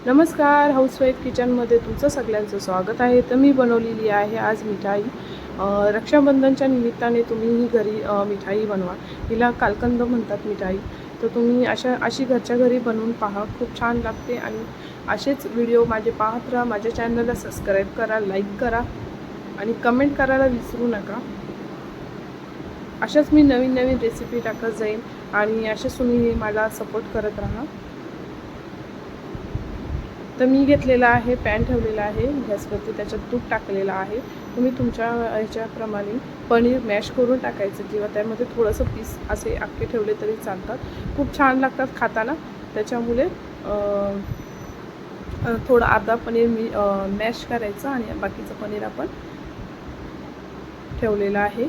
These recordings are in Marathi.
नमस्कार, हाऊसवाईफ किचनमध्ये तुमचं सगळ्यांचं स्वागत आहे. तर मी बनवलेली आहे आज मिठाई. रक्षाबंधनच्या निमित्ताने तुम्ही ही घरी मिठाई बनवा. हिला कालकंद म्हणतात मिठाई. तर तुम्ही अशी घरच्या घरी बनवून पहा, खूप छान लागते. आणि असेच व्हिडिओ माझे पाहत राहा. माझ्या चॅनलला सबस्क्राईब करा, लाईक करा आणि कमेंट करायला विसरू नका. अशाच मी नवीन नवीन रेसिपी टाकत जाईन आणि असेच तुम्ही मला सपोर्ट करत राहा. तर मी घेतलेला आहे, पॅन ठेवलेला आहे गॅसवरती, त्याच्यात तूप टाकलेलं आहे. तुम्ही तुमच्या ह्याच्याप्रमाणे पनीर मॅश करून टाकायचं किंवा त्यामध्ये थोडंसं पीस असे अख्खे ठेवले तरी चालतात. खूप छान लागतात खाताना. त्याच्यामुळे थोडं अर्धा पनीर मॅश करायचं आणि बाकीचं पनीर आपण ठेवलेलं आहे.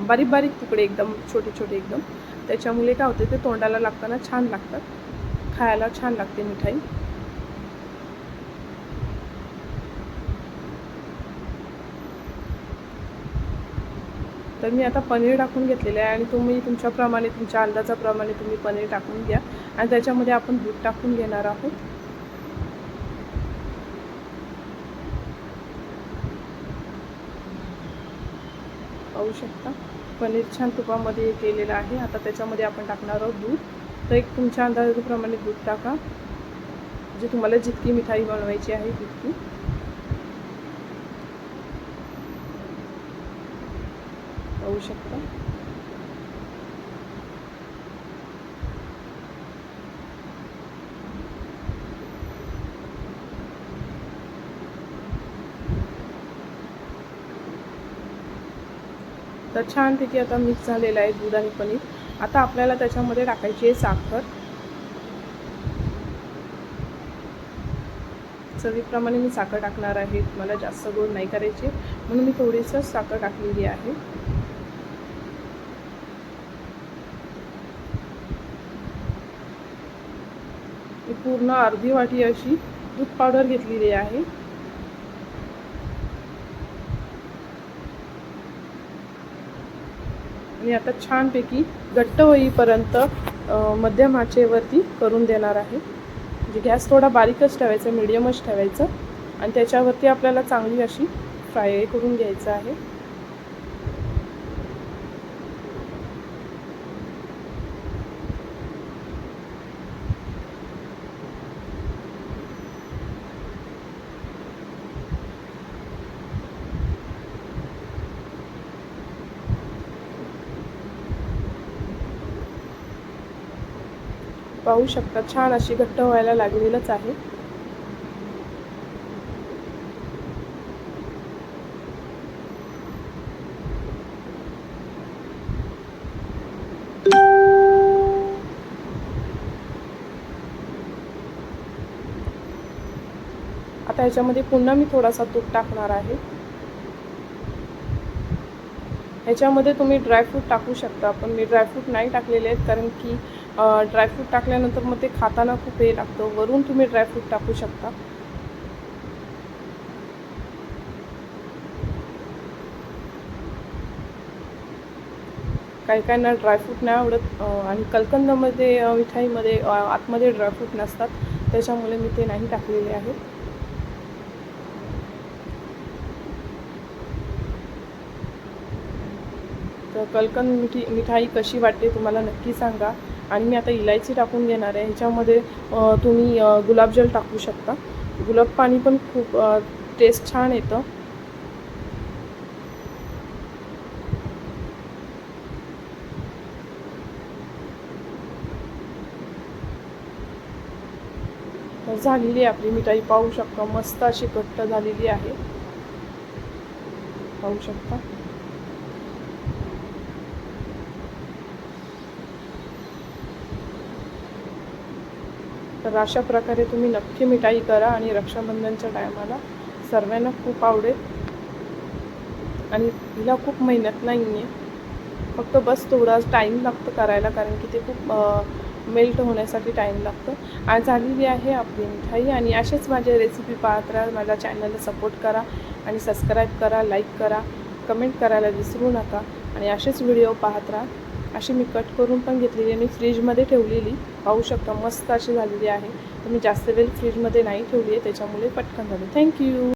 बारीक बारीक तुकडे, एकदम छोटे छोटे एकदम. त्याच्यामुळे काय होते, ते तोंडाला लागताना छान लागतात, खायला छान लागते मिठाई. तर मी आता पनीर टाकून घेतलेलं आहे आणि तुम्ही तुमच्याप्रमाणे, तुमच्या अंदाजाप्रमाणे तुम्ही पनीर टाकून घ्या. आणि त्याच्यामध्ये आपण दूध टाकून घेणार आहोत. पाहू शकता पनीर छान तुपामध्ये केलेलं आहे. आता त्याच्यामध्ये आपण टाकणार आहोत दूध. तर एक तुमच्या अंदाजाप्रमाणे दूध टाका, जे तुम्हाला जितकी मिठाई बनवायची आहे तितकी. पाहू शकता. तर छानपैकी आता मिक्स झालेलं आहे दूध आणि पनीर. आता आपल्याला त्याच्यामध्ये टाकायची आहे साखर. चवीप्रमाणे मी साखर टाकणार आहे. मला जास्त गोड नाही करायची म्हणून मी थोडीसं साखर टाकलेली आहे. मी पूर्ण अर्धी वाटी अशी दूध पावडर घेतलेली आहे. आणि आता छानपैकी घट्ट होईपर्यंत मध्यम आचेवरती करून देणार आहे. म्हणजे गॅस थोडा बारीकच ठेवायचा, मीडियमच ठेवायचं. आणि त्याच्यावरती आपल्याला चांगली अशी फ्राय करून घ्यायचं आहे. पाहू शकता छान अशी घट्ट व्हायला लागलेलंच आहे. आता ह्याच्यामध्ये पुन्हा मी थोडासा तूप टाकणार आहे. ह्याच्यामध्ये तुम्ही ड्रायफ्रूट टाकू शकता, पण मी ड्रायफ्रूट नाही टाकलेले आहेत, कारण की ड्रायफ्रूट टाकल्यानंतर मग ते खाताना खूप हे लागतं. वरून तुम्ही ड्रायफ्रूट टाकू शकता. काही काहींना ड्रायफ्रूट नाही आवडत आणि कलकंदमध्ये मिठाईमध्ये आतमध्ये ड्रायफ्रूट नसतात, त्याच्यामुळे मी ते नाही टाकलेले आहेत. तर कलकंद मिठाई कशी वाटते तुम्हाला नक्की सांगा. आणि मी आता इलायची टाकून घेणार आहे. ह्याच्यामध्ये तुम्ही गुलाबजल टाकू शकता. गुलाब पाणी पण खूप टेस्ट छान येतं. झालेली आपली मिठाई पाहू शकता, मस्त अशी घट्ट झालेली आहे. पाहू शकता. तर अशा प्रकारे तुम्ही नक्की मिठाई करा आणि रक्षाबंधनच्या टायमाला सर्वांना खूप आवडेल. आणि हिला खूप मेहनत नाही आहे, फक्त बस थोडा टाईम लागतं करायला, कारण की ते खूप मेल्ट होण्यासाठी टाईम लागतो. आज झालेली आहे आपली मिठाई. आणि असेच माझे रेसिपी पाहत राहा. माझ्या चॅनलला सपोर्ट करा आणि सबस्क्राईब करा, लाईक करा, कमेंट करायला विसरू नका. आणि असेच व्हिडिओ पाहत राहा. अशी मी कट करून पण घेतलेली आणि फ्रीजमध्ये ठेवलेली. पाहू शकता मस्त अशी झालेली आहे. तर मी जास्त वेळ फ्रीजमध्ये नाही ठेवली आहे, त्याच्यामुळे पटकन झाली. थँक्यू.